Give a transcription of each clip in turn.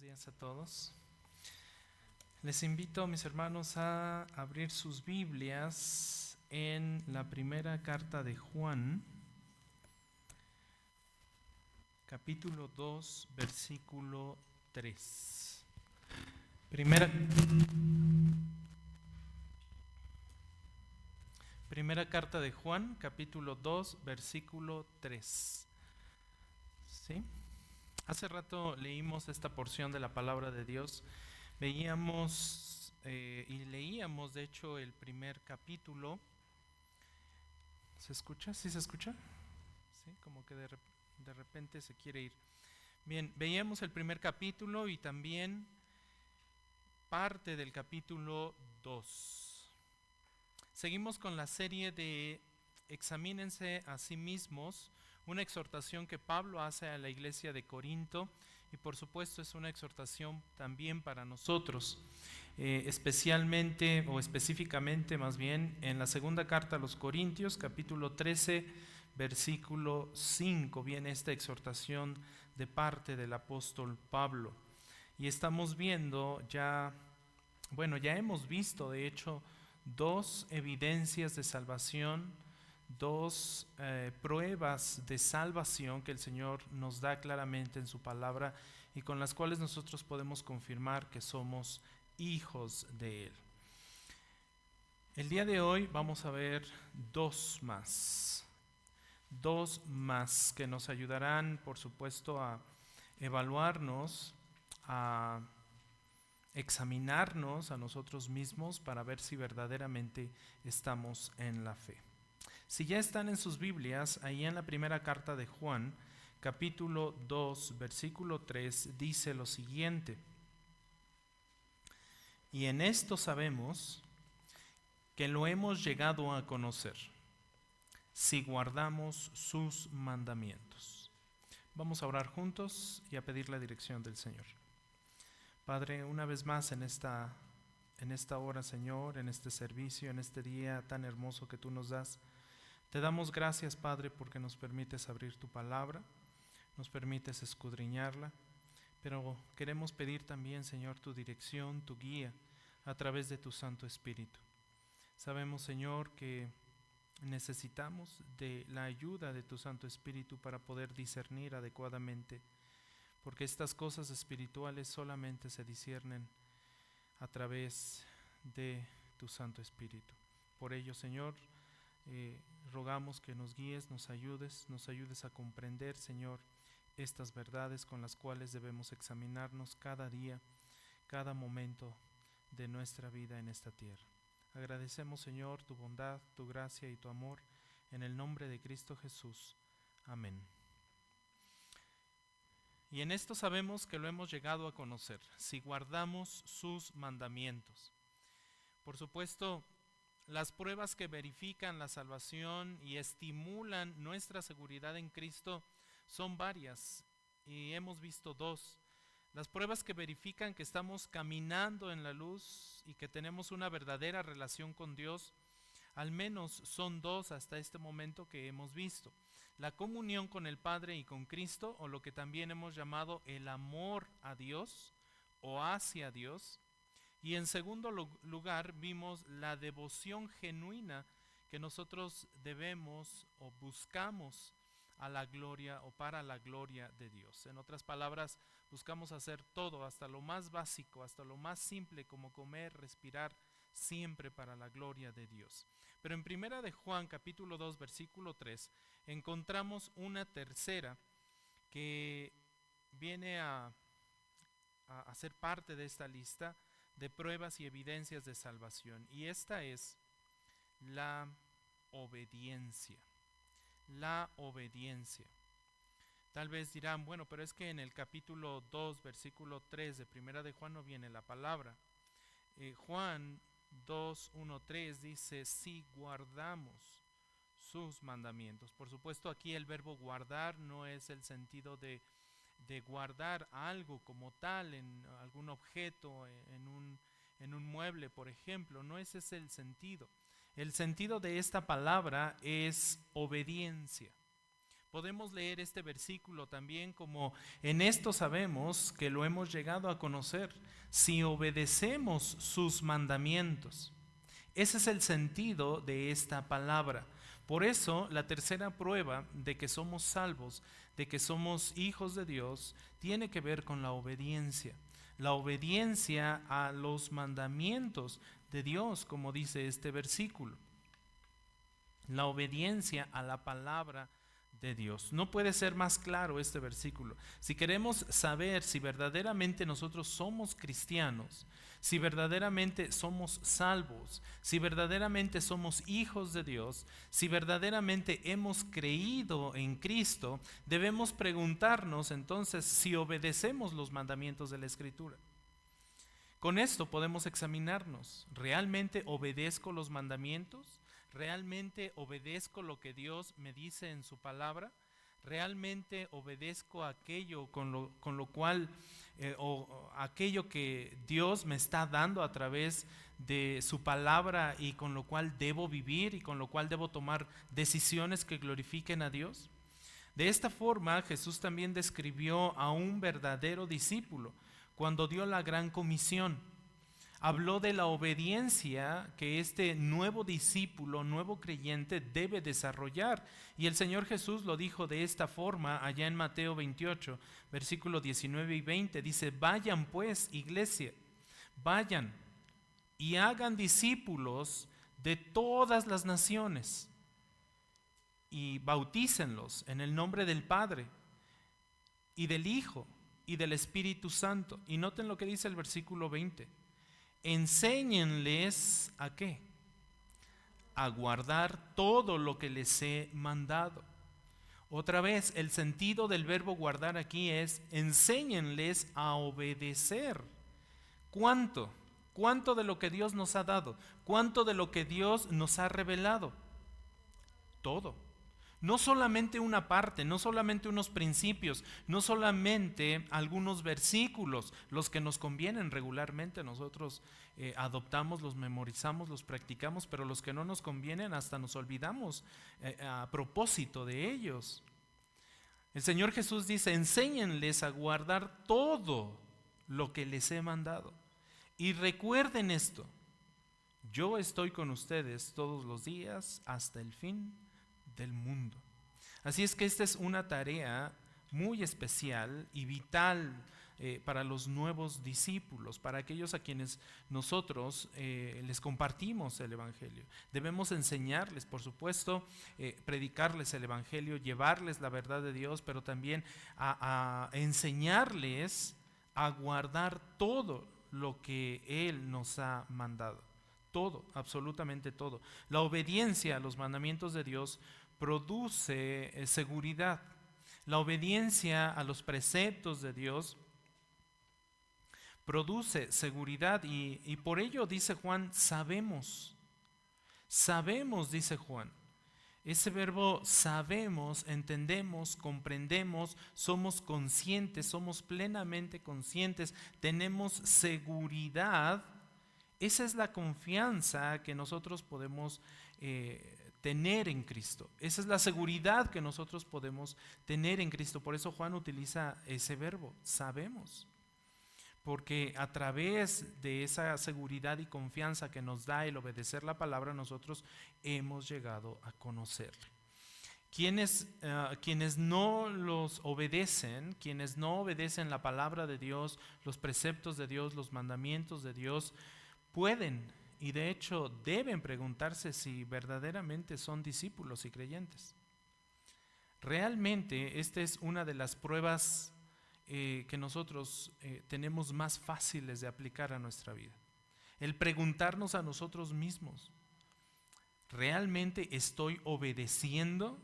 Buenos días a todos. Les invito, mis hermanos, a abrir sus Biblias en la primera carta de Juan, capítulo 2, versículo 3. Primera carta de Juan, capítulo 2, versículo 3. ¿Sí? Hace rato leímos esta porción de la palabra de Dios. Veíamos y leíamos, de hecho, el primer capítulo. ¿Se escucha? ¿Sí se escucha? Sí, como que de repente se quiere ir. Bien, veíamos el primer capítulo y también parte del capítulo 2. Seguimos con la serie de Examínense a sí mismos, una exhortación que Pablo hace a la iglesia de Corinto, y por supuesto es una exhortación también para nosotros, especialmente o específicamente más bien en la segunda carta a los Corintios, capítulo 13, versículo 5, viene esta exhortación de parte del apóstol Pablo. Y estamos viendo ya hemos visto de hecho dos evidencias de salvación, dos pruebas de salvación que el Señor nos da claramente en su palabra y con las cuales nosotros podemos confirmar que somos hijos de Él. El día de hoy vamos a ver dos más que nos ayudarán, por supuesto, a evaluarnos, a examinarnos a nosotros mismos para ver si verdaderamente estamos en la fe. Si ya están en sus Biblias, ahí en la primera carta de Juan, capítulo 2, versículo 3, dice lo siguiente: y en esto sabemos que lo hemos llegado a conocer, si guardamos sus mandamientos. Vamos a orar juntos y a pedir la dirección del Señor. Padre, una vez más en esta hora, Señor, en este servicio, en este día tan hermoso que tú nos das, te damos gracias, Padre, porque nos permites abrir tu palabra, nos permites escudriñarla, pero queremos pedir también, Señor, tu dirección, tu guía, a través de tu Santo Espíritu. Sabemos, Señor, que necesitamos de la ayuda de tu Santo Espíritu para poder discernir adecuadamente, porque estas cosas espirituales solamente se disciernen a través de tu Santo Espíritu. Por ello, Señor, rogamos que nos guíes, nos ayudes a comprender, Señor, estas verdades con las cuales debemos examinarnos cada día, cada momento de nuestra vida en esta tierra. Agradecemos, Señor, tu bondad, tu gracia y tu amor, en el nombre de Cristo Jesús. Amén. Y en esto sabemos que lo hemos llegado a conocer, si guardamos sus mandamientos. Por supuesto, las pruebas que verifican la salvación y estimulan nuestra seguridad en Cristo son varias, y hemos visto dos. Las pruebas que verifican que estamos caminando en la luz y que tenemos una verdadera relación con Dios, al menos son dos hasta este momento que hemos visto: la comunión con el Padre y con Cristo, o lo que también hemos llamado el amor a Dios o hacia Dios. Y en segundo lugar vimos la devoción genuina que nosotros debemos o buscamos a la gloria o para la gloria de Dios. En otras palabras, buscamos hacer todo, hasta lo más básico, hasta lo más simple, como comer, respirar, siempre para la gloria de Dios. Pero en primera de Juan, capítulo 2, versículo 3, encontramos una tercera que viene a ser parte de esta lista de pruebas y evidencias de salvación, y esta es la obediencia. La obediencia. Tal vez dirán, bueno, pero es que en el capítulo 2, versículo 3 de primera de Juan no viene la palabra. Juan 2, 1, 3 dice, si guardamos sus mandamientos. Por supuesto, aquí el verbo guardar no es el sentido de guardar algo como tal, en algún objeto, en un mueble, por ejemplo. No ese es el sentido. El sentido de esta palabra es obediencia. Podemos leer este versículo también como en esto sabemos que lo hemos llegado a conocer, si obedecemos sus mandamientos. Ese es el sentido de esta palabra. Por eso la tercera prueba de que somos salvos, de que somos hijos de Dios, tiene que ver con la obediencia. La obediencia a los mandamientos de Dios, como dice este versículo. La obediencia a la palabra de Dios. No puede ser más claro este versículo. Si queremos saber si verdaderamente nosotros somos cristianos, si verdaderamente somos salvos, si verdaderamente somos hijos de Dios, si verdaderamente hemos creído en Cristo, debemos preguntarnos entonces si obedecemos los mandamientos de la Escritura. Con esto podemos examinarnos. ¿Realmente obedezco los mandamientos? ¿Realmente obedezco lo que Dios me dice en su palabra? ¿Realmente obedezco aquello con lo cual, o aquello que Dios me está dando a través de su palabra y con lo cual debo vivir y con lo cual debo tomar decisiones que glorifiquen a Dios? De esta forma, Jesús también describió a un verdadero discípulo cuando dio la gran comisión. Habló de la obediencia que este nuevo discípulo, nuevo creyente debe desarrollar. Y el Señor Jesús lo dijo de esta forma allá en Mateo 28, versículos 19 y 20. Dice, vayan pues, iglesia, vayan y hagan discípulos de todas las naciones y bautícenlos en el nombre del Padre y del Hijo y del Espíritu Santo. Y noten lo que dice el versículo 20. Enséñenles ¿a qué? A guardar todo lo que les he mandado. Otra vez, el sentido del verbo guardar aquí es enséñenles a obedecer. ¿Cuánto? ¿Cuánto de lo que Dios nos ha dado? ¿Cuánto de lo que Dios nos ha revelado? Todo. No solamente una parte, no solamente unos principios, no solamente algunos versículos, los que nos convienen regularmente, nosotros adoptamos, los memorizamos, los practicamos, pero los que no nos convienen hasta nos olvidamos a propósito de ellos. El Señor Jesús dice, enséñenles a guardar todo lo que les he mandado. Y recuerden esto, yo estoy con ustedes todos los días hasta el fin del mundo. Así es que esta es una tarea muy especial y vital para los nuevos discípulos, para aquellos a quienes nosotros les compartimos el Evangelio. Debemos enseñarles, por supuesto, predicarles el Evangelio, llevarles la verdad de Dios, pero también a enseñarles a guardar todo lo que Él nos ha mandado. Todo, absolutamente todo. La obediencia a los mandamientos de Dios produce seguridad. La obediencia a los preceptos de Dios produce seguridad y por ello dice Juan, sabemos, dice Juan. Ese verbo sabemos, entendemos, comprendemos, somos conscientes, somos plenamente conscientes, tenemos seguridad. Esa es la confianza que nosotros podemos tener en Cristo. Esa es la seguridad que nosotros podemos tener en Cristo. Por eso Juan utiliza ese verbo, sabemos. Porque a través de esa seguridad y confianza que nos da el obedecer la palabra, nosotros hemos llegado a conocerle. Quienes no los obedecen, quienes no obedecen la palabra de Dios, los preceptos de Dios, los mandamientos de Dios, pueden y de hecho deben preguntarse si verdaderamente son discípulos y creyentes. Realmente esta es una de las pruebas que nosotros tenemos más fáciles de aplicar a nuestra vida. El preguntarnos a nosotros mismos, ¿realmente estoy obedeciendo?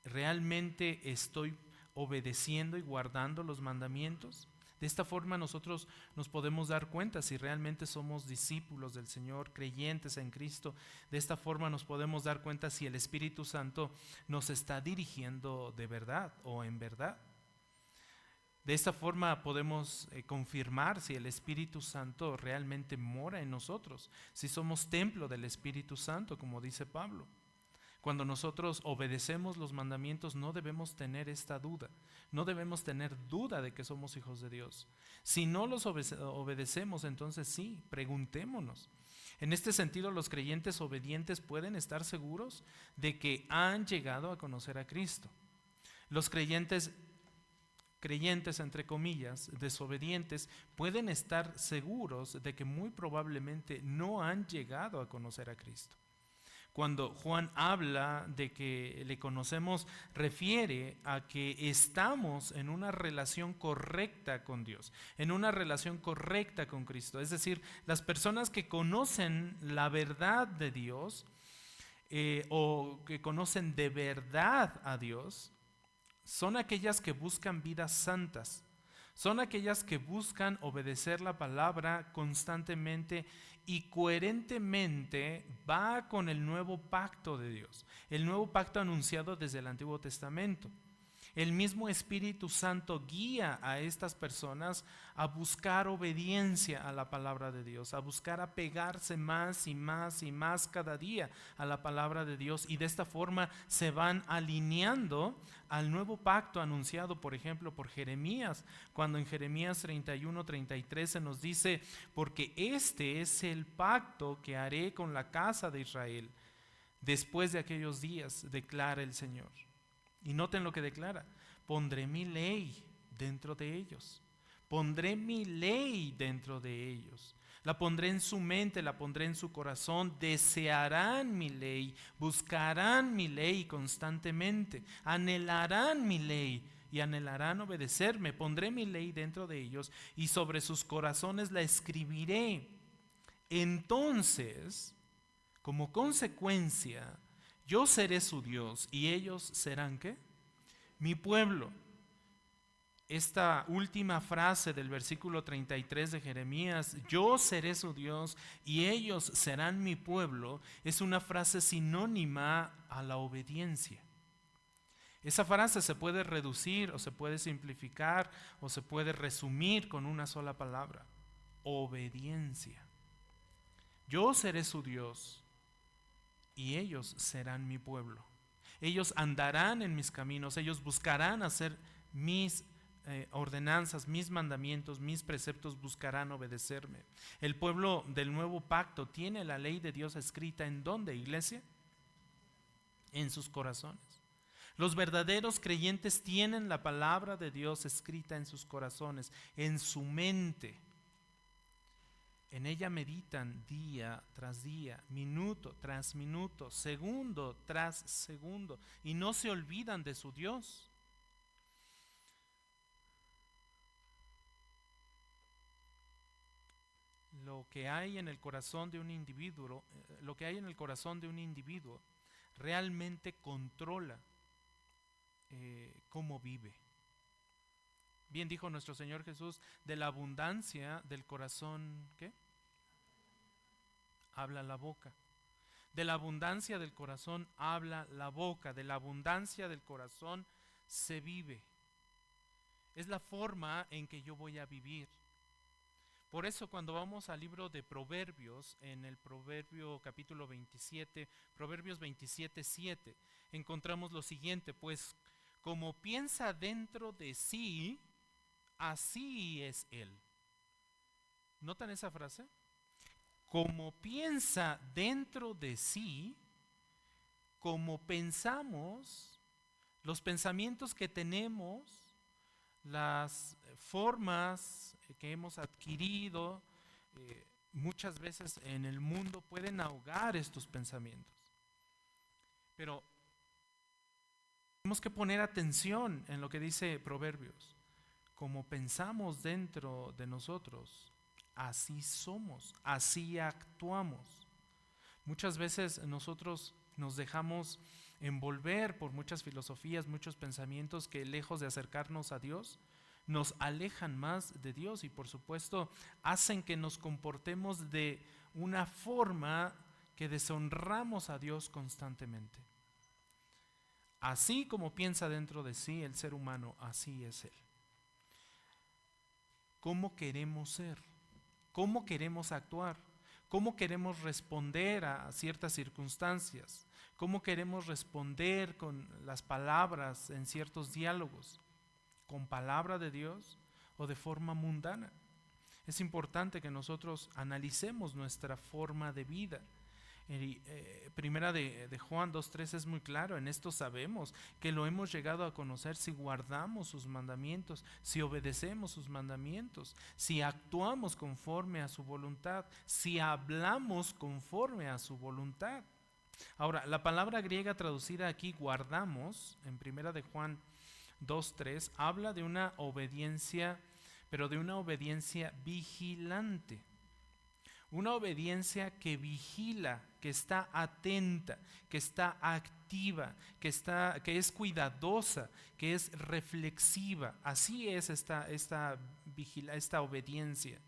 ¿Realmente estoy obedeciendo y guardando los mandamientos? De esta forma nosotros nos podemos dar cuenta si realmente somos discípulos del Señor, creyentes en Cristo. De esta forma nos podemos dar cuenta si el Espíritu Santo nos está dirigiendo de verdad o en verdad. De esta forma podemos confirmar si el Espíritu Santo realmente mora en nosotros, si somos templo del Espíritu Santo, como dice Pablo. Cuando nosotros obedecemos los mandamientos no debemos tener esta duda, no debemos tener duda de que somos hijos de Dios. Si no los obedecemos, entonces sí, preguntémonos. En este sentido, los creyentes obedientes pueden estar seguros de que han llegado a conocer a Cristo. Los creyentes entre comillas, desobedientes, pueden estar seguros de que muy probablemente no han llegado a conocer a Cristo. Cuando Juan habla de que le conocemos, refiere a que estamos en una relación correcta con Dios, en una relación correcta con Cristo. Es decir, las personas que conocen la verdad de Dios o que conocen de verdad a Dios, son aquellas que buscan vidas santas, son aquellas que buscan obedecer la palabra constantemente y coherentemente va con el nuevo pacto de Dios, el nuevo pacto anunciado desde el Antiguo Testamento. El mismo Espíritu Santo guía a estas personas a buscar obediencia a la palabra de Dios, a buscar apegarse más y más y más cada día a la palabra de Dios, y de esta forma se van alineando al nuevo pacto anunciado, por ejemplo, por Jeremías, cuando en Jeremías 31:33 se nos dice: porque este es el pacto que haré con la casa de Israel después de aquellos días, declara el Señor. Y noten lo que declara: pondré mi ley dentro de ellos. Pondré mi ley dentro de ellos. La pondré en su mente, la pondré en su corazón. Desearán mi ley, buscarán mi ley constantemente. Anhelarán mi ley y anhelarán obedecerme. Pondré mi ley dentro de ellos y sobre sus corazones la escribiré. Entonces, como consecuencia, yo seré su Dios y ellos serán ¿qué? Mi pueblo. Esta última frase del versículo 33 de Jeremías, yo seré su Dios y ellos serán mi pueblo, es una frase sinónima a la obediencia. Esa frase se puede reducir o se puede simplificar o se puede resumir con una sola palabra: obediencia. Yo seré su Dios y ellos serán mi pueblo. Ellos andarán en mis caminos, ellos buscarán hacer mis ordenanzas, mis mandamientos, mis preceptos, buscarán obedecerme. El pueblo del nuevo pacto tiene la ley de Dios escrita ¿en dónde, iglesia? En sus corazones. Los verdaderos creyentes tienen la palabra de Dios escrita en sus corazones, en su mente. En ella meditan día tras día, minuto tras minuto, segundo tras segundo, y no se olvidan de su Dios. Lo que hay en el corazón de un individuo, realmente controla cómo vive. Bien dijo nuestro Señor Jesús: de la abundancia del corazón, ¿qué? Habla la boca. De la abundancia del corazón habla la boca. De la abundancia del corazón se vive. Es la forma en que yo voy a vivir. Por eso cuando vamos al libro de Proverbios, en el Proverbio capítulo 27, Proverbios 27:7, encontramos lo siguiente: pues como piensa dentro de sí, así es él. ¿Notan esa frase? Como piensa dentro de sí, como pensamos, los pensamientos que tenemos, las formas que hemos adquirido, muchas veces en el mundo pueden ahogar estos pensamientos. Pero tenemos que poner atención en lo que dice Proverbios. Como pensamos dentro de nosotros, así somos, así actuamos. Muchas veces nosotros nos dejamos envolver por muchas filosofías, muchos pensamientos que, lejos de acercarnos a Dios, nos alejan más de Dios y por supuesto hacen que nos comportemos de una forma que deshonramos a Dios constantemente. Así como piensa dentro de sí el ser humano, así es él. ¿Cómo queremos ser? ¿Cómo queremos actuar? cómo queremos responder a ciertas circunstancias, cómo queremos responder con las palabras en ciertos diálogos, con palabra de Dios o de forma mundana. Es importante que nosotros analicemos nuestra forma de vida. Primera de Juan 2:3 es muy claro: en esto sabemos que lo hemos llegado a conocer si guardamos sus mandamientos, si obedecemos sus mandamientos, si actuamos conforme a su voluntad, si hablamos conforme a su voluntad. Ahora, la palabra griega traducida aquí, guardamos, en Primera de Juan 2:3, habla de una obediencia, pero de una obediencia vigilante. Una obediencia que vigila, que está atenta, que está activa, que es cuidadosa, que es reflexiva. Así es esta obediencia.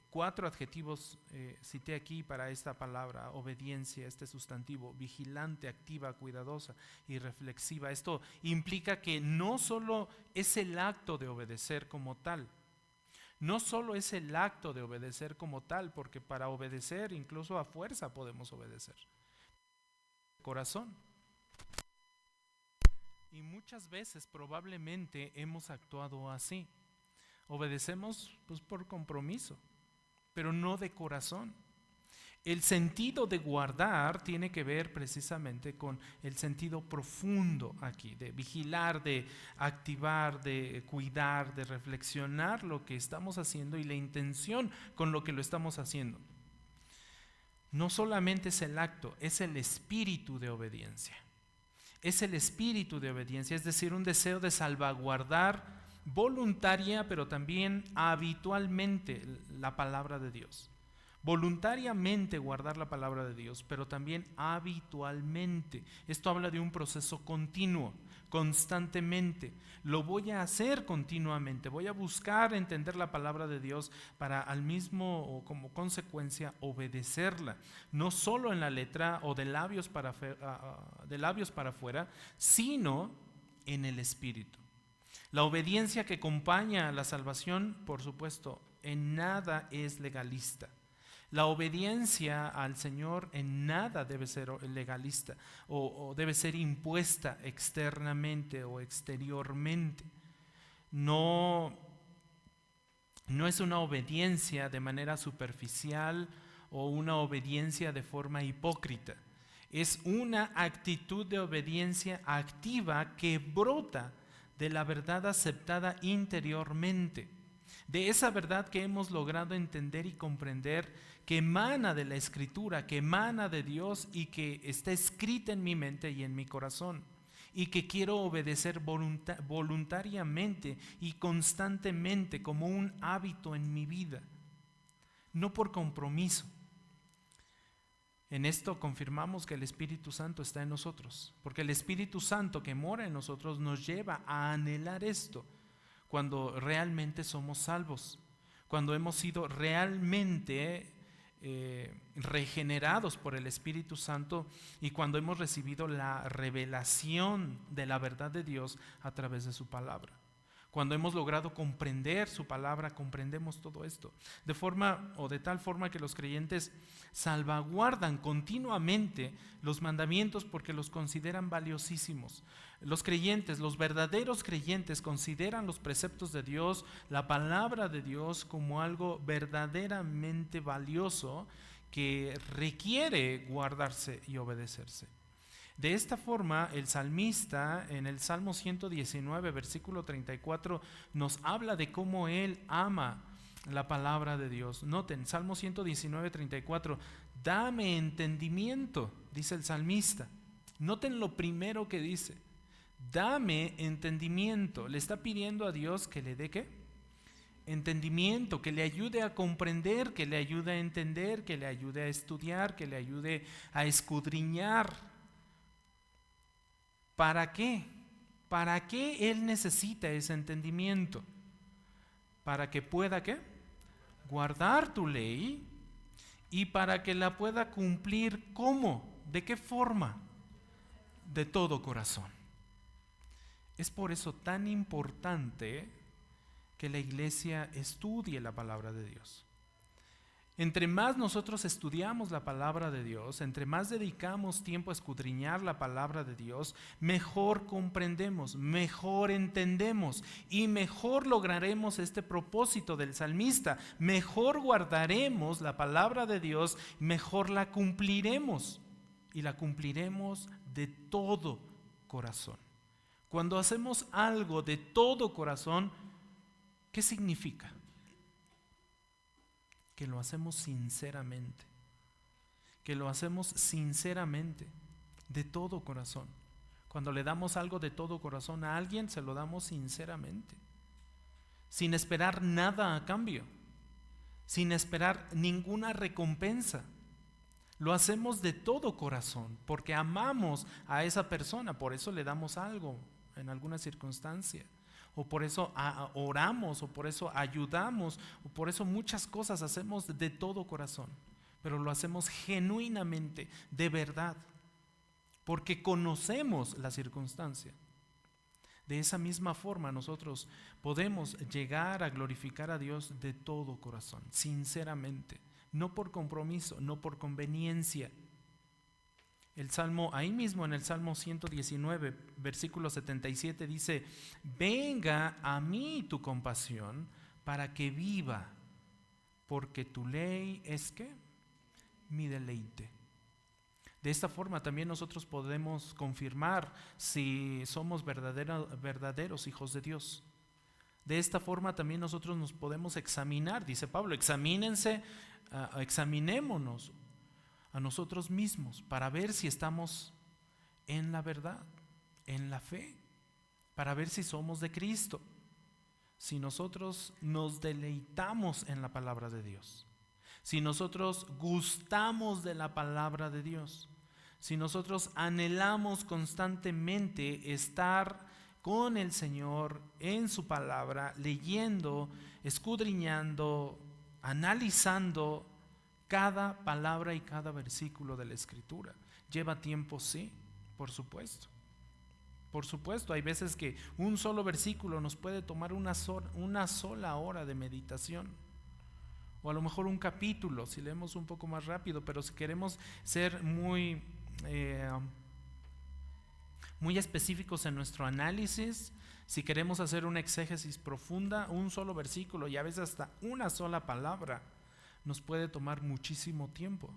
4 adjetivos cité aquí para esta palabra, obediencia, este sustantivo: vigilante, activa, cuidadosa y reflexiva. Esto implica que no solo es el acto de obedecer como tal, no solo es el acto de obedecer como tal, porque para obedecer incluso a fuerza podemos obedecer. Corazón. Y muchas veces probablemente hemos actuado así. Obedecemos pues por compromiso, pero no de corazón. El sentido de guardar tiene que ver precisamente con el sentido profundo aquí, de vigilar, de activar, de cuidar, de reflexionar lo que estamos haciendo y la intención con lo que lo estamos haciendo. No solamente es el acto, es el espíritu de obediencia. Es el espíritu de obediencia, es decir, un deseo de salvaguardar voluntaria, pero también habitualmente la palabra de Dios. Voluntariamente guardar la palabra de Dios, pero también habitualmente. Esto habla de un proceso continuo, constantemente. Lo voy a hacer continuamente, voy a buscar entender la palabra de Dios para al mismo o como consecuencia obedecerla, no solo en la letra o de labios para afuera, sino en el espíritu. La obediencia que acompaña a la salvación, por supuesto, en nada es legalista. La obediencia al Señor en nada debe ser legalista o debe ser impuesta externamente o exteriormente. No es una obediencia de manera superficial o una obediencia de forma hipócrita. Es una actitud de obediencia activa que brota de la verdad aceptada interiormente, de esa verdad que hemos logrado entender y comprender, que emana de la Escritura, que emana de Dios y que está escrita en mi mente y en mi corazón, y que quiero obedecer voluntariamente y constantemente como un hábito en mi vida, no por compromiso. En esto confirmamos que el Espíritu Santo está en nosotros, porque el Espíritu Santo que mora en nosotros nos lleva a anhelar esto cuando realmente somos salvos, cuando hemos sido realmente regenerados por el Espíritu Santo y cuando hemos recibido la revelación de la verdad de Dios a través de su palabra. Cuando hemos logrado comprender su palabra, comprendemos todo esto. De forma o de tal forma que los creyentes salvaguardan continuamente los mandamientos porque los consideran valiosísimos. Los creyentes, los verdaderos creyentes, consideran los preceptos de Dios, la palabra de Dios, como algo verdaderamente valioso que requiere guardarse y obedecerse. De esta forma, el salmista en el Salmo 119, versículo 34, nos habla de cómo él ama la palabra de Dios. Noten, Salmo 119, 34, dame entendimiento, dice el salmista. Noten lo primero que dice, dame entendimiento. Le está pidiendo a Dios que le dé ¿qué? Entendimiento, que le ayude a comprender, que le ayude a entender, que le ayude a estudiar, que le ayude a escudriñar. ¿Para qué? ¿Para qué él necesita ese entendimiento? Para que pueda ¿qué? Guardar tu ley y para que la pueda cumplir. ¿Cómo? ¿De qué forma? De todo corazón. Es por eso tan importante que la iglesia estudie la palabra de Dios. Entre más nosotros estudiamos la palabra de Dios, entre más dedicamos tiempo a escudriñar la palabra de Dios, mejor comprendemos, mejor entendemos y mejor lograremos este propósito del salmista. Mejor guardaremos la palabra de Dios, mejor la cumpliremos y la cumpliremos de todo corazón. Cuando hacemos algo de todo corazón, ¿qué significa? Que lo hacemos sinceramente, que lo hacemos sinceramente, de todo corazón. Cuando le damos algo de todo corazón a alguien, se lo damos sinceramente, sin esperar nada a cambio, sin esperar ninguna recompensa. Lo hacemos de todo corazón, porque amamos a esa persona, por eso le damos algo en alguna circunstancia. O por eso oramos, o por eso ayudamos, o por eso muchas cosas hacemos de todo corazón. Pero lo hacemos genuinamente, de verdad, porque conocemos la circunstancia. De esa misma forma nosotros podemos llegar a glorificar a Dios de todo corazón, sinceramente, no por compromiso, no por conveniencia. El Salmo, ahí mismo en el Salmo 119, versículo 77 dice: venga a mí tu compasión para que viva, porque tu ley es ¿qué? Mi deleite. De esta forma también nosotros podemos confirmar si somos verdaderos hijos de Dios. De esta forma también nosotros nos podemos examinar, dice Pablo, examinémonos a nosotros mismos para ver si estamos en la verdad, en la fe, para ver si somos de Cristo, si nosotros nos deleitamos en la palabra de Dios, si nosotros gustamos de la palabra de Dios, si nosotros anhelamos constantemente estar con el Señor en su palabra, leyendo, escudriñando, analizando cada palabra y cada versículo de la Escritura. ¿Lleva tiempo? Sí, por supuesto. Por supuesto, hay veces que un solo versículo nos puede tomar una sola hora de meditación. O a lo mejor un capítulo, si leemos un poco más rápido, pero si queremos ser muy específicos en nuestro análisis, si queremos hacer una exégesis profunda, un solo versículo y a veces hasta una sola palabra nos puede tomar muchísimo tiempo.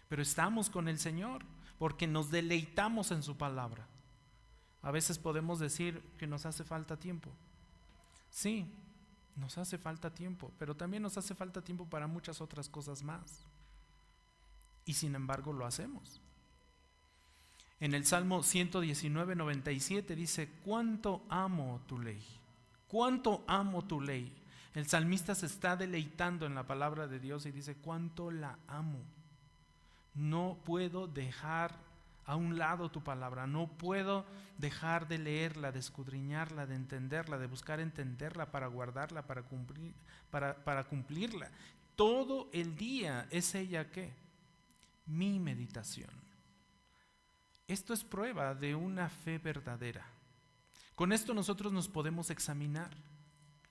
Pero estamos con el Señor porque nos deleitamos en su palabra. A veces podemos decir que nos hace falta tiempo. Sí, nos hace falta tiempo, pero también nos hace falta tiempo para muchas otras cosas más. Y sin embargo lo hacemos. En el Salmo 119, 97 dice: cuánto amo tu ley, cuánto amo tu ley. El salmista se está deleitando en la palabra de Dios y dice: cuánto la amo. No puedo dejar a un lado tu palabra, no puedo dejar de leerla, de escudriñarla, de entenderla, de buscar entenderla para guardarla, para cumplirla. Todo el día es ella ¿qué? Mi meditación. Esto es prueba de una fe verdadera. Con esto nosotros nos podemos examinar.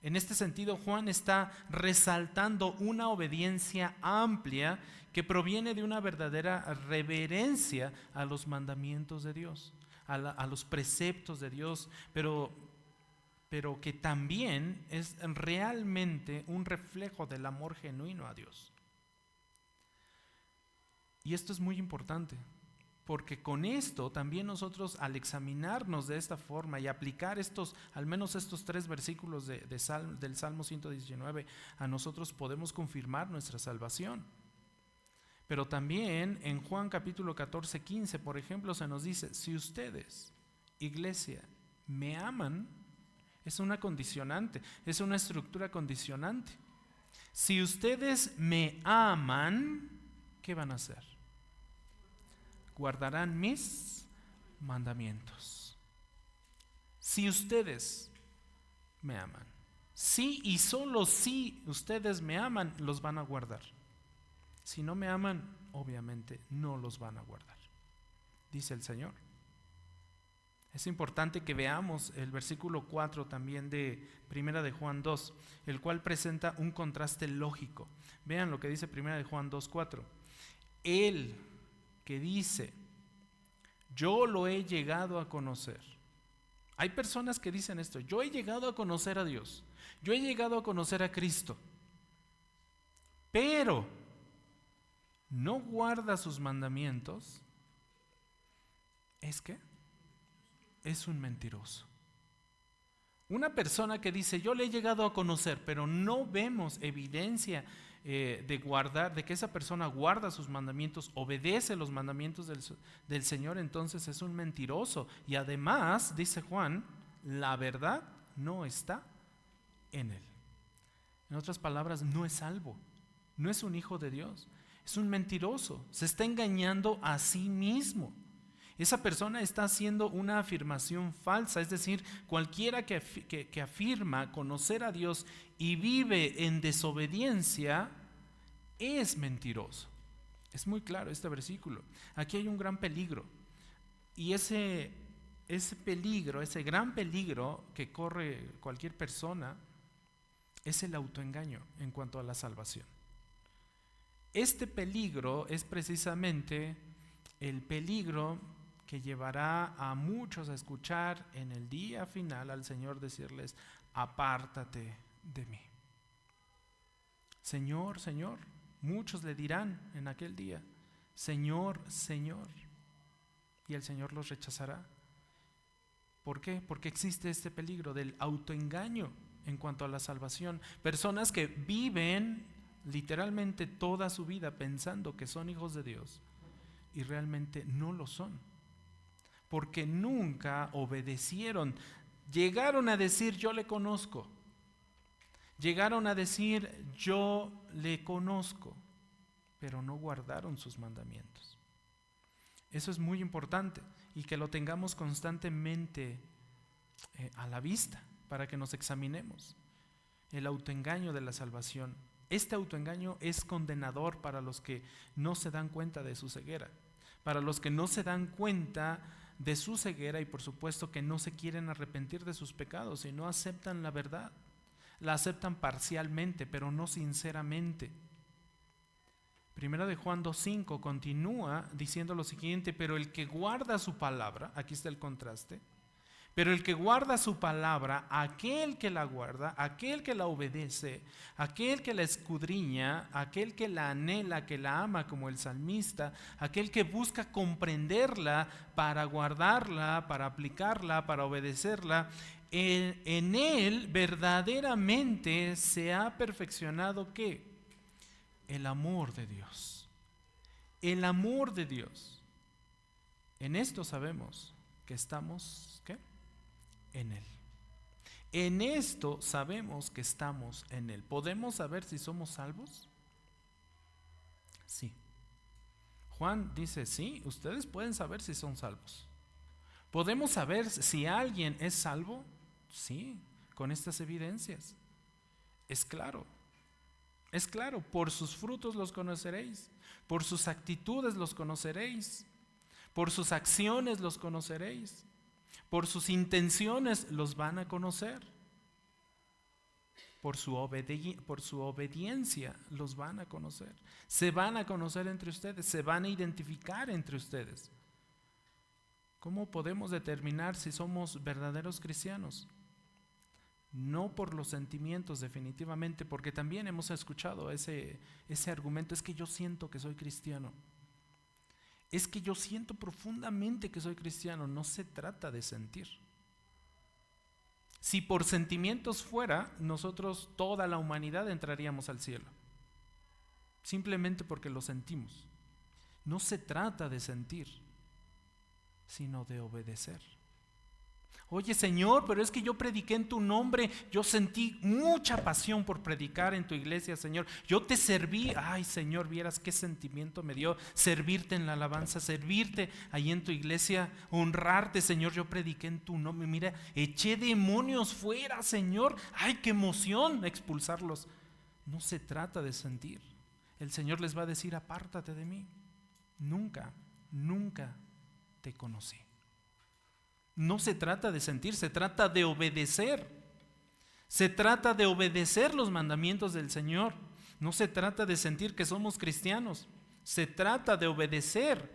En este sentido, Juan está resaltando una obediencia amplia que proviene de una verdadera reverencia a los mandamientos de Dios, a los preceptos de Dios, pero que también es realmente un reflejo del amor genuino a Dios. Y esto es muy importante, porque con esto también nosotros, al examinarnos de esta forma y aplicar al menos estos 3 versículos del Salmo 119, a nosotros podemos confirmar nuestra salvación. Pero también en Juan capítulo 14, 15, por ejemplo, se nos dice: si ustedes, iglesia, me aman, es una condicionante, es una estructura condicionante. Si ustedes me aman, ¿qué van a hacer? Guardarán mis mandamientos. Si ustedes me aman, si y solo si ustedes me aman, los van a guardar. Si no me aman, obviamente no los van a guardar, dice el Señor. Es importante que veamos el versículo 4 también de Primera de Juan 2, el cual presenta un contraste lógico. Vean lo que dice Primera de Juan 2:4. Él que dice, yo lo he llegado a conocer. Hay personas que dicen esto, yo he llegado a conocer a Dios, yo he llegado a conocer a Cristo, pero no guarda sus mandamientos. ¿Es qué? Es un mentiroso. Una persona que dice, yo le he llegado a conocer, pero no vemos evidencia de que esa persona guarda sus mandamientos, obedece los mandamientos del Señor, entonces es un mentiroso. Y además, dice Juan, la verdad no está en él. En otras palabras, no es salvo, no es un hijo de Dios, es un mentiroso, se está engañando a sí mismo. Esa persona está haciendo una afirmación falsa, es decir, cualquiera que afirma conocer a Dios y vive en desobediencia es mentiroso. Es muy claro este versículo. Aquí hay un gran peligro. Y ese peligro, ese gran peligro que corre cualquier persona es el autoengaño en cuanto a la salvación. Este peligro es precisamente el peligro que llevará a muchos a escuchar en el día final al Señor decirles, apártate de mí. Señor, Señor, muchos le dirán en aquel día, Señor, Señor, y el Señor los rechazará. ¿Por qué? Porque existe este peligro del autoengaño en cuanto a la salvación. Personas que viven literalmente toda su vida pensando que son hijos de Dios y realmente no lo son, porque nunca obedecieron. Llegaron a decir yo le conozco, llegaron a decir yo le conozco, pero no guardaron sus mandamientos. Eso es muy importante y que lo tengamos constantemente a la vista para que nos examinemos. El autoengaño de la salvación. Este autoengaño es condenador para los que no se dan cuenta de su ceguera, para los que no se dan cuenta de su ceguera y por supuesto que no se quieren arrepentir de sus pecados y no aceptan la verdad. La aceptan parcialmente, pero no sinceramente. Primera de Juan 2:5 continúa diciendo lo siguiente, pero el que guarda su palabra, aquí está el contraste, pero el que guarda su palabra, aquel que la guarda, aquel que la obedece, aquel que la escudriña, aquel que la anhela, que la ama como el salmista, aquel que busca comprenderla para guardarla, para aplicarla, para obedecerla, en él verdaderamente se ha perfeccionado ¿qué? El amor de Dios. El amor de Dios. En esto sabemos que estamos ¿qué? En Él. En esto sabemos que estamos en Él. ¿Podemos saber si somos salvos? Sí. Juan dice, sí, ustedes pueden saber si son salvos. ¿Podemos saber si alguien es salvo? Sí, con estas evidencias. Es claro, por sus frutos los conoceréis, por sus actitudes los conoceréis, por sus acciones los conoceréis. Por sus intenciones los van a conocer. Por su obediencia los van a conocer. Se van a conocer entre ustedes, se van a identificar entre ustedes. ¿Cómo podemos determinar si somos verdaderos cristianos? No por los sentimientos definitivamente, porque también hemos escuchado ese argumento, es que yo siento que soy cristiano. Es que yo siento profundamente que soy cristiano. No se trata de sentir. Si por sentimientos fuera, nosotros, toda la humanidad, entraríamos al cielo. Simplemente porque lo sentimos. No se trata de sentir, sino de obedecer. Oye Señor, pero es que yo prediqué en tu nombre, yo sentí mucha pasión por predicar en tu iglesia, Señor. Yo te serví, ay Señor, vieras qué sentimiento me dio servirte en la alabanza, servirte ahí en tu iglesia, honrarte, Señor. Yo prediqué en tu nombre, mira, eché demonios fuera, Señor. Ay, qué emoción expulsarlos. No se trata de sentir. El Señor les va a decir, apártate de mí. Nunca te conocí. No se trata de sentir, se trata de obedecer. Se trata de obedecer los mandamientos del Señor. No se trata de sentir que somos cristianos. Se trata de obedecer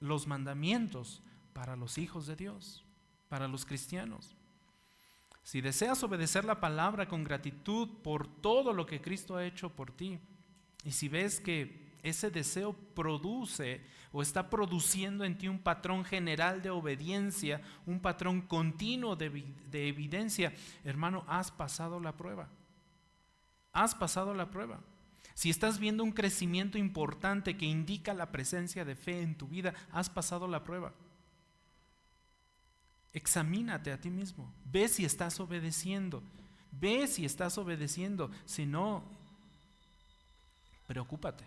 los mandamientos para los hijos de Dios, para los cristianos. Si deseas obedecer la palabra con gratitud por todo lo que Cristo ha hecho por ti, y si ves que ese deseo produce o está produciendo en ti un patrón general de obediencia, un patrón continuo de evidencia, hermano, has pasado la prueba. Has pasado la prueba. Si estás viendo un crecimiento importante que indica la presencia de fe en tu vida, has pasado la prueba. Examínate a ti mismo. Ve si estás obedeciendo. Ve si estás obedeciendo. Si no, preocúpate.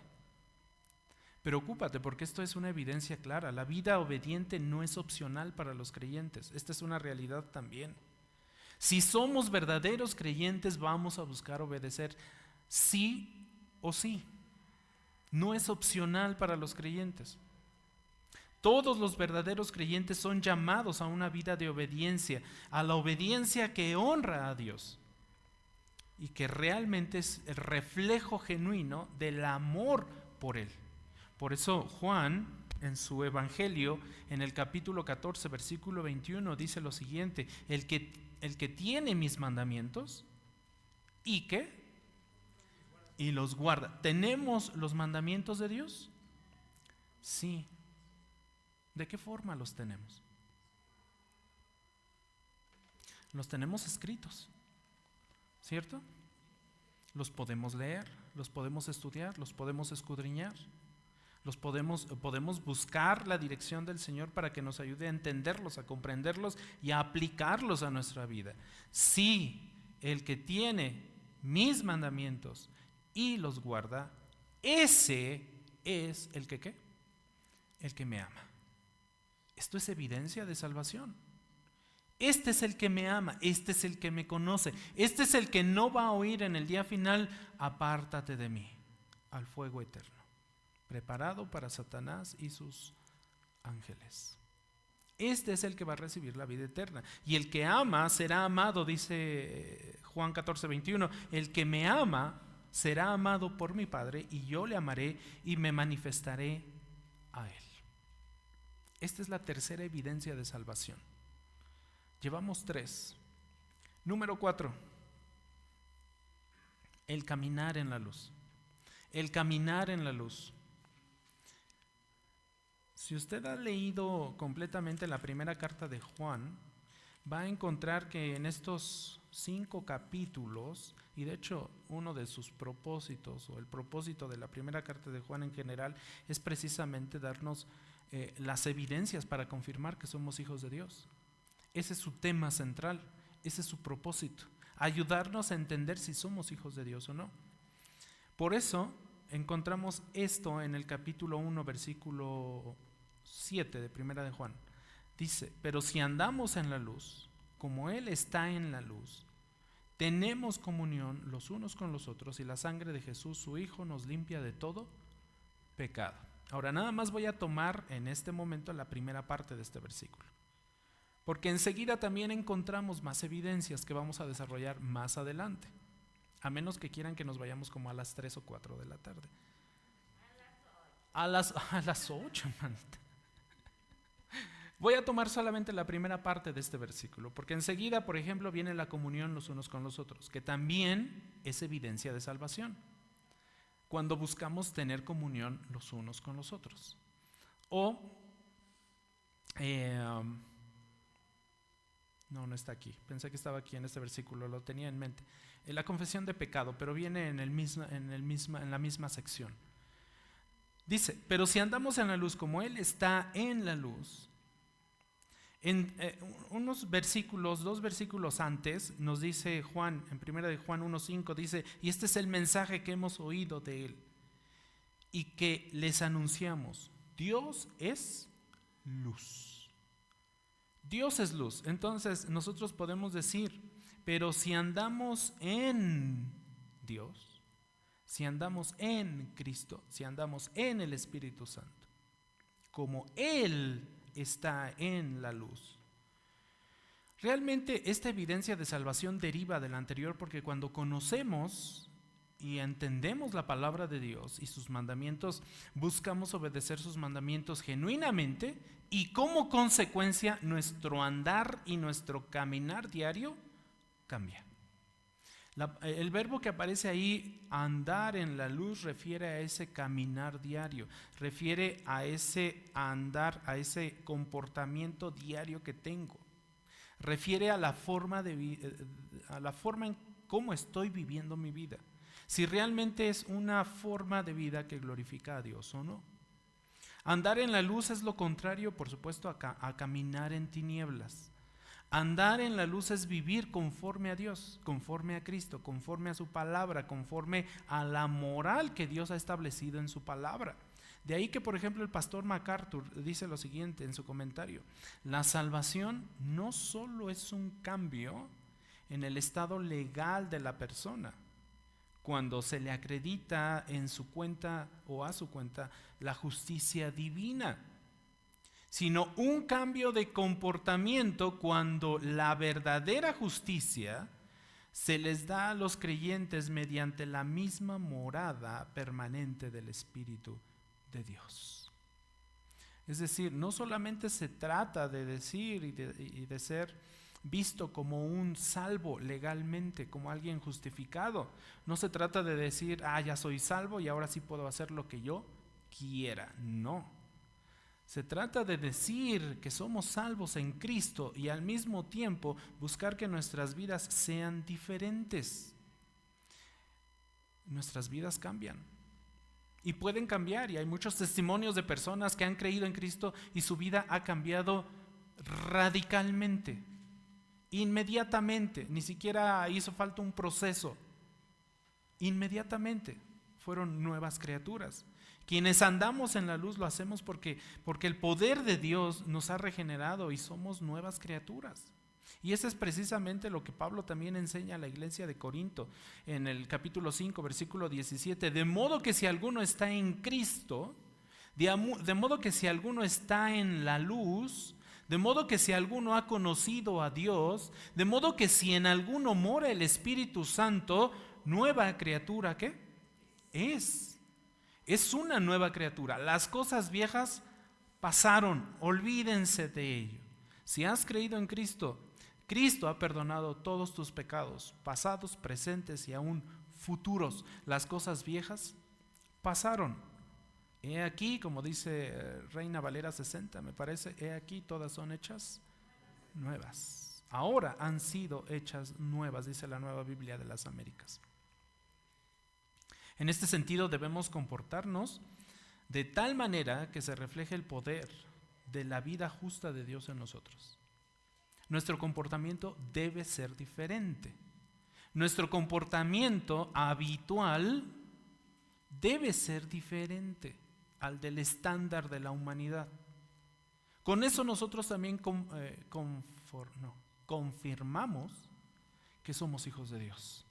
Preocúpate porque esto es una evidencia clara. La vida obediente no es opcional para los creyentes. Esta es una realidad también. Si somos verdaderos creyentes, vamos a buscar obedecer sí o sí. No es opcional para los creyentes. Todos los verdaderos creyentes son llamados a una vida de obediencia, a la obediencia que honra a Dios y que realmente es el reflejo genuino del amor por Él. Por eso Juan, en su Evangelio, en el capítulo 14, versículo 21, dice lo siguiente: el que tiene mis mandamientos y ¿qué? Y los guarda. ¿Tenemos los mandamientos de Dios? Sí. ¿De qué forma los tenemos? Los tenemos escritos, ¿cierto? Los podemos leer, los podemos estudiar, los podemos escudriñar, podemos buscar la dirección del Señor para que nos ayude a entenderlos, a comprenderlos y a aplicarlos a nuestra vida. Sí, el que tiene mis mandamientos y los guarda, ese es el que ¿qué? El que me ama. Esto es evidencia de salvación. Este es el que me ama, este es el que me conoce, este es el que no va a oír en el día final: apártate de mí, al fuego eterno, preparado para Satanás y sus ángeles. Este es el que va a recibir la vida eterna. Y el que ama será amado, dice Juan 14, 21, el que me ama será amado por mi Padre, y yo le amaré y me manifestaré a él. Esta es la tercera evidencia de salvación. Llevamos 3. Número 4. El caminar en la luz. El caminar en la luz. Si usted ha leído completamente la primera carta de Juan, va a encontrar que en estos 5 capítulos, y de hecho uno de sus propósitos, o el propósito de la primera carta de Juan en general, es precisamente darnos las evidencias para confirmar que somos hijos de Dios. Ese es su tema central, ese es su propósito, ayudarnos a entender si somos hijos de Dios o no. Por eso encontramos esto en el capítulo 1, versículo 7 de primera de Juan. Dice: pero si andamos en la luz, como Él está en la luz, tenemos comunión los unos con los otros, y la sangre de Jesús, su Hijo, nos limpia de todo pecado. Ahora, nada más voy a tomar en este momento la primera parte de este versículo, porque enseguida también encontramos más evidencias que vamos a desarrollar más adelante, a menos que quieran que nos vayamos como a las 3 o 4 de la tarde. A las 8, manita. Voy a tomar solamente la primera parte de este versículo, porque enseguida, por ejemplo, viene la comunión los unos con los otros, que también es evidencia de salvación, cuando buscamos tener comunión los unos con los otros. O, no está aquí, pensé que estaba aquí en este versículo, lo tenía en mente. La confesión de pecado, pero viene en la misma sección. Dice: pero si andamos en la luz como Él está en la luz. En unos versículos, 2 versículos antes, nos dice Juan, en 1 de Juan 1:5, dice: y este es el mensaje que hemos oído de Él y que les anunciamos: Dios es luz. Dios es luz. Entonces nosotros podemos decir: pero si andamos en Dios, si andamos en Cristo, si andamos en el Espíritu Santo, como Él está en la luz, Realmente esta evidencia de salvación deriva de la anterior, porque cuando conocemos y entendemos la palabra de Dios y sus mandamientos, buscamos obedecer sus mandamientos genuinamente, y como consecuencia nuestro andar y nuestro caminar diario cambia. El verbo que aparece ahí, andar en la luz, refiere a ese caminar diario, refiere a ese andar, a ese comportamiento diario que tengo. Refiere a la forma en cómo estoy viviendo mi vida. Si realmente es una forma de vida que glorifica a Dios o no. Andar en la luz es lo contrario, por supuesto, a caminar en tinieblas. Andar en la luz es vivir conforme a Dios, conforme a Cristo, conforme a su palabra, conforme a la moral que Dios ha establecido en su palabra. De ahí que, por ejemplo, el pastor MacArthur dice lo siguiente en su comentario: la salvación no solo es un cambio en el estado legal de la persona, cuando se le acredita en su cuenta o a su cuenta la justicia divina, sino un cambio de comportamiento cuando la verdadera justicia se les da a los creyentes mediante la misma morada permanente del Espíritu de Dios. Es decir, no solamente se trata de decir y de ser visto como un salvo legalmente, como alguien justificado. No se trata de decir, ya soy salvo y ahora sí puedo hacer lo que yo quiera. No. Se trata de decir que somos salvos en Cristo y al mismo tiempo buscar que nuestras vidas sean diferentes. Nuestras vidas cambian. Y pueden cambiar, y hay muchos testimonios de personas que han creído en Cristo y su vida ha cambiado radicalmente, inmediatamente. Ni siquiera hizo falta un proceso. Inmediatamente fueron nuevas criaturas. Quienes andamos en la luz lo hacemos porque el poder de Dios nos ha regenerado y somos nuevas criaturas. Y eso es precisamente lo que Pablo también enseña a la iglesia de Corinto en el capítulo 5, versículo 17. De modo que si alguno está en Cristo, de modo que si alguno está en la luz, de modo que si alguno ha conocido a Dios, de modo que si en alguno mora el Espíritu Santo, nueva criatura, ¿qué? Es una nueva criatura. Las cosas viejas pasaron, olvídense de ello. Si has creído en Cristo, Cristo ha perdonado todos tus pecados, pasados, presentes y aún futuros. Las cosas viejas pasaron. He aquí, como dice Reina Valera 60, me parece, he aquí todas son hechas nuevas. Ahora han sido hechas nuevas, dice la Nueva Biblia de las Américas. En este sentido debemos comportarnos de tal manera que se refleje el poder de la vida justa de Dios en nosotros. Nuestro comportamiento debe ser diferente. Nuestro comportamiento habitual debe ser diferente al del estándar de la humanidad. Con eso nosotros también confirmamos que somos hijos de Dios.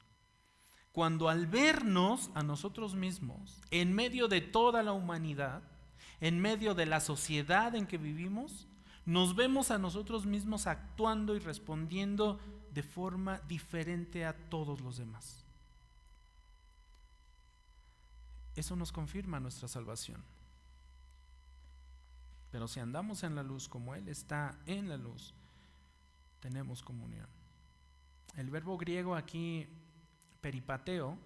Cuando al vernos a nosotros mismos, en medio de toda la humanidad, en medio de la sociedad en que vivimos, nos vemos a nosotros mismos actuando y respondiendo de forma diferente a todos los demás. Eso nos confirma nuestra salvación. Pero si andamos en la luz como Él está en la luz, tenemos comunión. El verbo griego aquí, peripateo,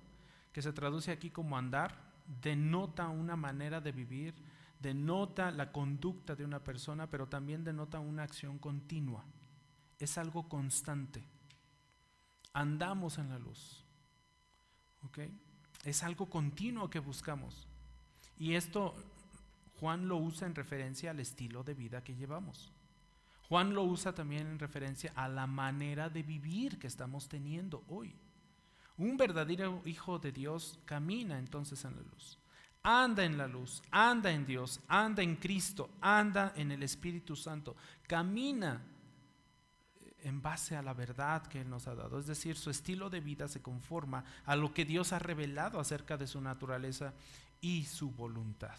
que se traduce aquí como andar, denota una manera de vivir, denota la conducta de una persona, pero también denota una acción continua. Es algo constante. Andamos en la luz. ¿Ok? Es algo continuo que buscamos. Y esto Juan lo usa en referencia al estilo de vida que llevamos. Juan lo usa también en referencia a la manera de vivir que estamos teniendo hoy. Un verdadero hijo de Dios camina entonces en la luz. Anda en la luz, anda en Dios, anda en Cristo, anda en el Espíritu Santo. Camina en base a la verdad que Él nos ha dado. Es decir, su estilo de vida se conforma a lo que Dios ha revelado acerca de su naturaleza y su voluntad.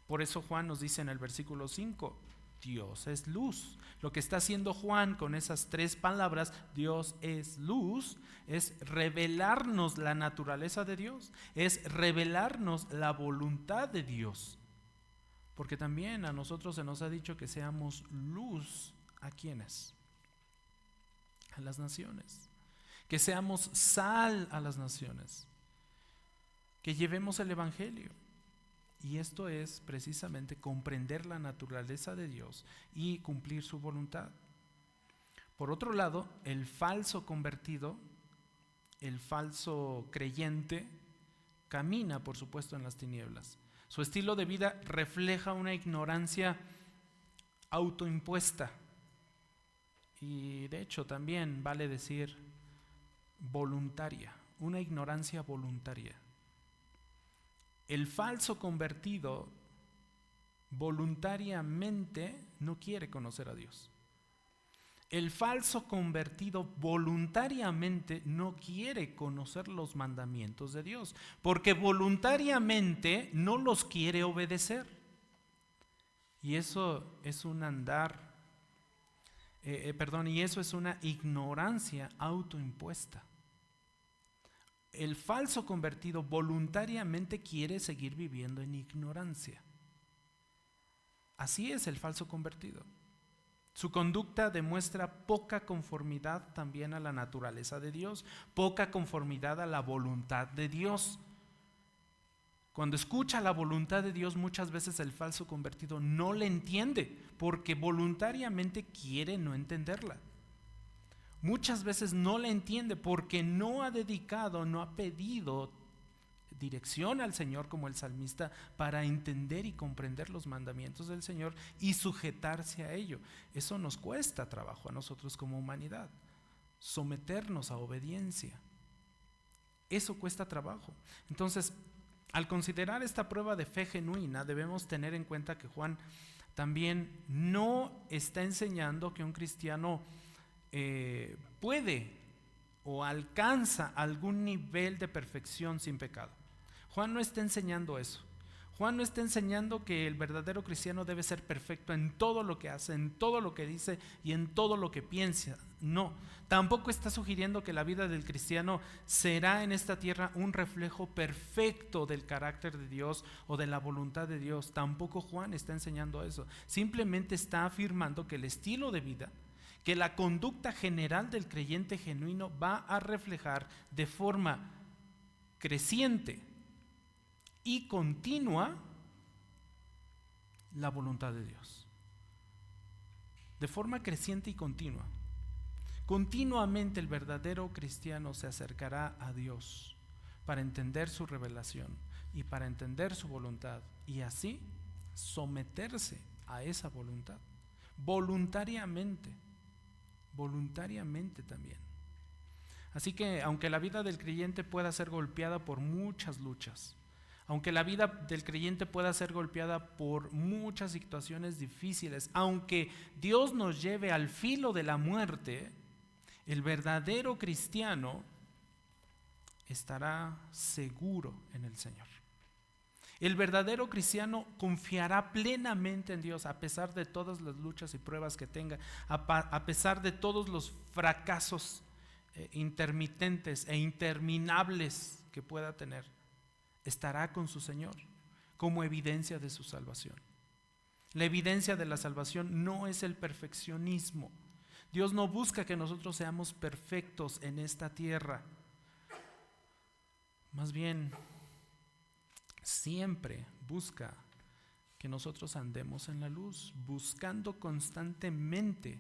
Por eso Juan nos dice en el versículo 5, Dios es luz. Lo que está haciendo Juan con esas 3 palabras, Dios es luz, es revelarnos la naturaleza de Dios, es revelarnos la voluntad de Dios. Porque también a nosotros se nos ha dicho que seamos luz. ¿A quiénes? A las naciones. Que seamos sal a las naciones. Que llevemos el evangelio. Y esto es precisamente comprender la naturaleza de Dios y cumplir su voluntad. Por otro lado, el falso convertido, el falso creyente, camina, por supuesto, en las tinieblas. Su estilo de vida refleja una ignorancia autoimpuesta. Y de hecho también vale decir voluntaria, una ignorancia voluntaria. El falso convertido voluntariamente no quiere conocer a Dios. El falso convertido voluntariamente no quiere conocer los mandamientos de Dios, porque voluntariamente no los quiere obedecer. Y eso es un andar, y eso es una ignorancia autoimpuesta. El falso convertido voluntariamente quiere seguir viviendo en ignorancia. Así es el falso convertido. Su conducta demuestra poca conformidad también a la naturaleza de Dios, poca conformidad a la voluntad de Dios. Cuando escucha la voluntad de Dios, muchas veces el falso convertido no le entiende, porque voluntariamente quiere no entenderla. Muchas veces no la entiende porque no ha dedicado, no ha pedido dirección al Señor como el salmista para entender y comprender los mandamientos del Señor y sujetarse a ello. Eso nos cuesta trabajo a nosotros como humanidad, someternos a obediencia. Eso cuesta trabajo. Entonces, al considerar esta prueba de fe genuina, debemos tener en cuenta que Juan también no está enseñando que un cristiano puede o alcanza algún nivel de perfección sin pecado. Juan no está enseñando eso. Juan no está enseñando que el verdadero cristiano debe ser perfecto en todo lo que hace, en todo lo que dice y en todo lo que piensa. No, tampoco está sugiriendo que la vida del cristiano será en esta tierra un reflejo perfecto del carácter de Dios o de la voluntad de Dios. Tampoco Juan está enseñando eso. Simplemente está afirmando que el estilo de vida, que la conducta general del creyente genuino va a reflejar de forma creciente y continua la voluntad de Dios. De forma creciente y continua. Continuamente el verdadero cristiano se acercará a Dios para entender su revelación y para entender su voluntad y así someterse a esa voluntad voluntariamente también. Así que aunque la vida del creyente pueda ser golpeada por muchas luchas, aunque la vida del creyente pueda ser golpeada por muchas situaciones difíciles, aunque Dios nos lleve al filo de la muerte, el verdadero cristiano estará seguro en el Señor. El verdadero cristiano confiará plenamente en Dios a pesar de todas las luchas y pruebas que tenga, a pesar de todos los fracasos intermitentes e interminables que pueda tener. Estará con su Señor como evidencia de su salvación. La evidencia de la salvación no es el perfeccionismo. Dios no busca que nosotros seamos perfectos en esta tierra. Más bien, siempre busca que nosotros andemos en la luz, buscando constantemente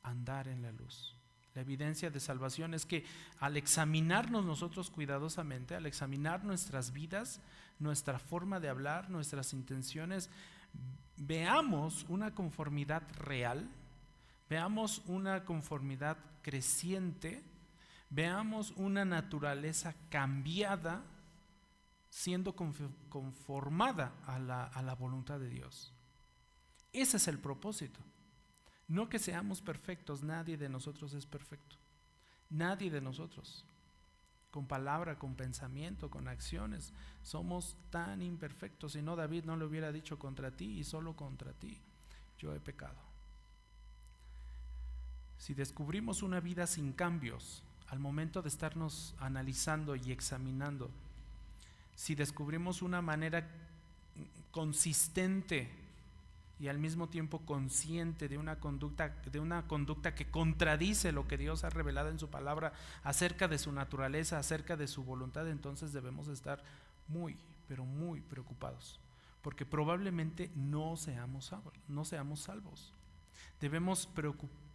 andar en la luz. La evidencia de salvación es que al examinarnos nosotros cuidadosamente, al examinar nuestras vidas, nuestra forma de hablar, nuestras intenciones, veamos una conformidad real, veamos una conformidad creciente, veamos una naturaleza cambiada, siendo conformada a la voluntad de Dios. Ese es el propósito. No que seamos perfectos, nadie de nosotros es perfecto. Nadie de nosotros. Con palabra, con pensamiento, con acciones, somos tan imperfectos. Si no, David no le hubiera dicho contra ti y solo contra ti. yo he pecado. Si descubrimos una vida sin cambios al momento de estarnos analizando y examinando, si descubrimos una manera consistente y al mismo tiempo consciente de una conducta que contradice lo que Dios ha revelado en su palabra acerca de su naturaleza, acerca de su voluntad, entonces debemos estar muy, pero muy preocupados, porque probablemente no seamos salvos. Debemos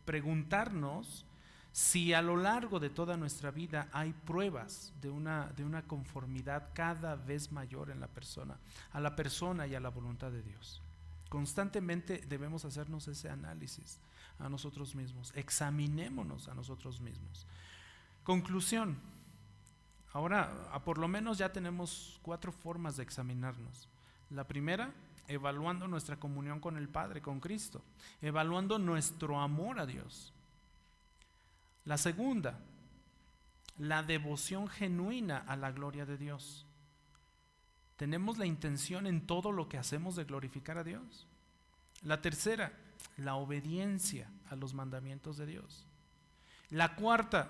preguntarnos si a lo largo de toda nuestra vida hay pruebas de una conformidad cada vez mayor en la persona, a la persona y a la voluntad de Dios. Constantemente debemos hacernos ese análisis a nosotros mismos, examinémonos a nosotros mismos. Conclusión, ahora por lo menos ya tenemos 4 formas de examinarnos. La primera, evaluando nuestra comunión con el Padre, con Cristo, evaluando nuestro amor a Dios. La segunda, la devoción genuina a la gloria de Dios. ¿Tenemos la intención en todo lo que hacemos de glorificar a Dios? La tercera, la obediencia a los mandamientos de Dios. La cuarta,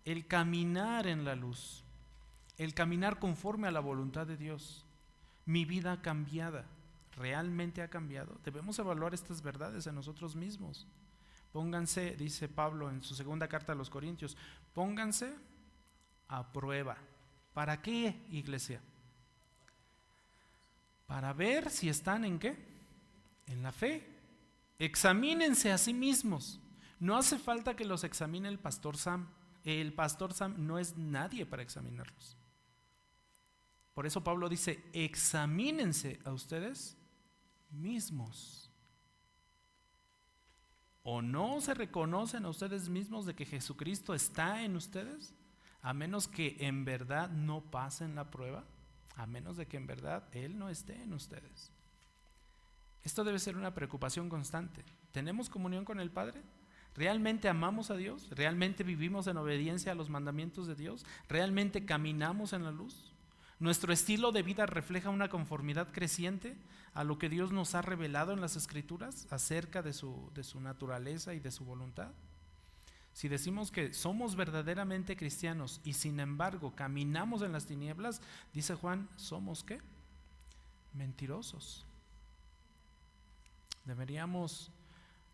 el caminar en la luz, el caminar conforme a la voluntad de Dios. Mi vida ha cambiado, realmente ha cambiado. Debemos evaluar estas verdades en nosotros mismos. Pónganse, dice Pablo en su segunda carta a los Corintios, pónganse a prueba. ¿Para qué, iglesia? Para ver si están en qué, en la fe. Examínense a sí mismos. No hace falta que los examine el pastor Sam. El pastor Sam no es nadie para examinarlos. Por eso Pablo dice, examínense a ustedes mismos. ¿O no se reconocen a ustedes mismos de que Jesucristo está en ustedes? A menos que en verdad no pasen la prueba, a menos de que en verdad Él no esté en ustedes. Esto debe ser una preocupación constante. ¿Tenemos comunión con el Padre? ¿Realmente amamos a Dios? ¿Realmente vivimos en obediencia a los mandamientos de Dios? ¿Realmente caminamos en la luz? ¿Nuestro estilo de vida refleja una conformidad creciente a lo que Dios nos ha revelado en las Escrituras acerca de su naturaleza y de su voluntad? Si decimos que somos verdaderamente cristianos y sin embargo caminamos en las tinieblas, dice Juan, ¿somos qué? Mentirosos. Deberíamos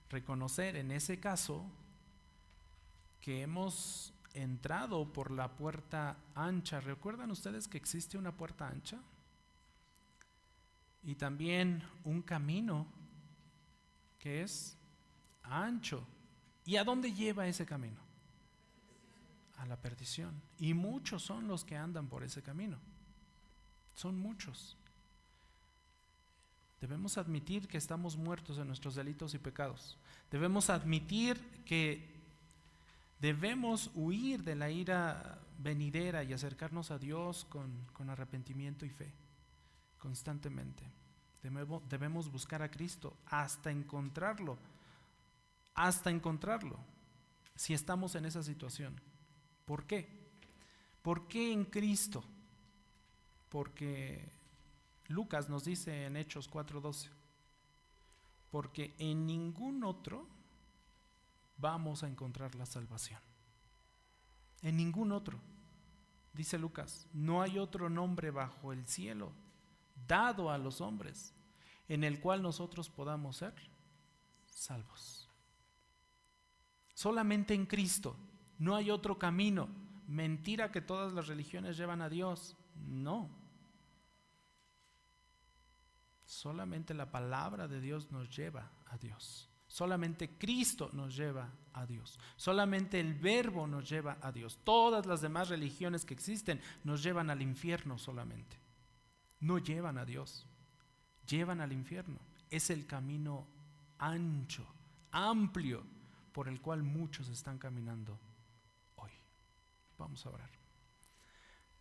reconocer en ese caso que hemos entrado por la puerta ancha. ¿Recuerdan ustedes que existe una puerta ancha? Y también un camino que es ancho. ¿Y a dónde lleva ese camino? A la perdición. Y muchos son los que andan por ese camino. Son muchos. Debemos admitir que estamos muertos en nuestros delitos y pecados. Debemos admitir que debemos huir de la ira venidera y acercarnos a Dios con arrepentimiento y fe, constantemente. Debemos buscar a Cristo hasta encontrarlo, si estamos en esa situación. ¿Por qué? ¿Por qué en Cristo? Porque Lucas nos dice en Hechos 4:12, porque en ningún otro vamos a encontrar la salvación. En ningún otro. Dice Lucas, no hay otro nombre bajo el cielo dado a los hombres en el cual nosotros podamos ser salvos. Solamente en Cristo. No hay otro camino. Mentira que todas las religiones llevan a Dios. No. Solamente la palabra de Dios nos lleva a Dios. Solamente Cristo nos lleva a Dios. Solamente el Verbo nos lleva a Dios. Todas las demás religiones que existen nos llevan al infierno solamente. No llevan a Dios, llevan al infierno. Es el camino ancho, amplio, por el cual muchos están caminando hoy. Vamos a orar.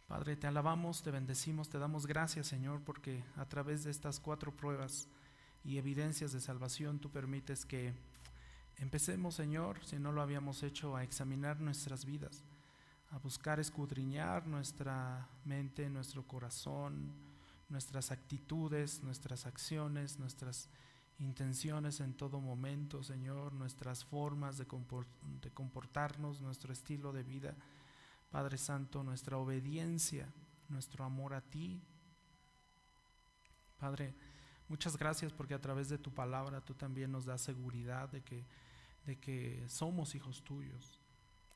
Padre, te alabamos, te bendecimos, te damos gracias, Señor, porque a través de estas 4 pruebas y evidencias de salvación, tú permites que empecemos, Señor, si no lo habíamos hecho, a examinar nuestras vidas, a buscar escudriñar nuestra mente, nuestro corazón, nuestras actitudes, nuestras acciones, nuestras intenciones en todo momento, Señor, nuestras formas de comportarnos, nuestro estilo de vida, Padre Santo, nuestra obediencia, nuestro amor a ti. Padre, muchas gracias porque a través de tu palabra tú también nos das seguridad de que somos hijos tuyos.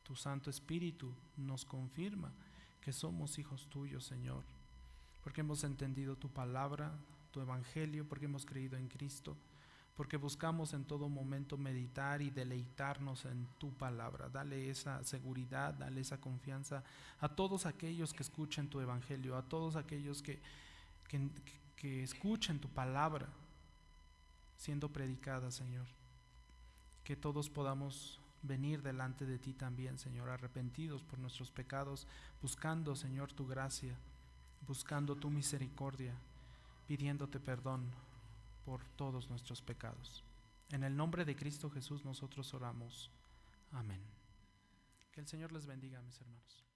Tu Santo Espíritu nos confirma que somos hijos tuyos, Señor, porque hemos entendido tu palabra, tu evangelio, porque hemos creído en Cristo, porque buscamos en todo momento meditar y deleitarnos en tu palabra. Dale esa seguridad, dale esa confianza a todos aquellos que escuchen tu evangelio, a todos aquellos que escuchen tu palabra siendo predicada, Señor. Que todos podamos venir delante de ti también, Señor, arrepentidos por nuestros pecados, buscando, Señor, tu gracia, buscando tu misericordia, pidiéndote perdón por todos nuestros pecados. En el nombre de Cristo Jesús nosotros oramos. Amén. Que el Señor les bendiga, mis hermanos.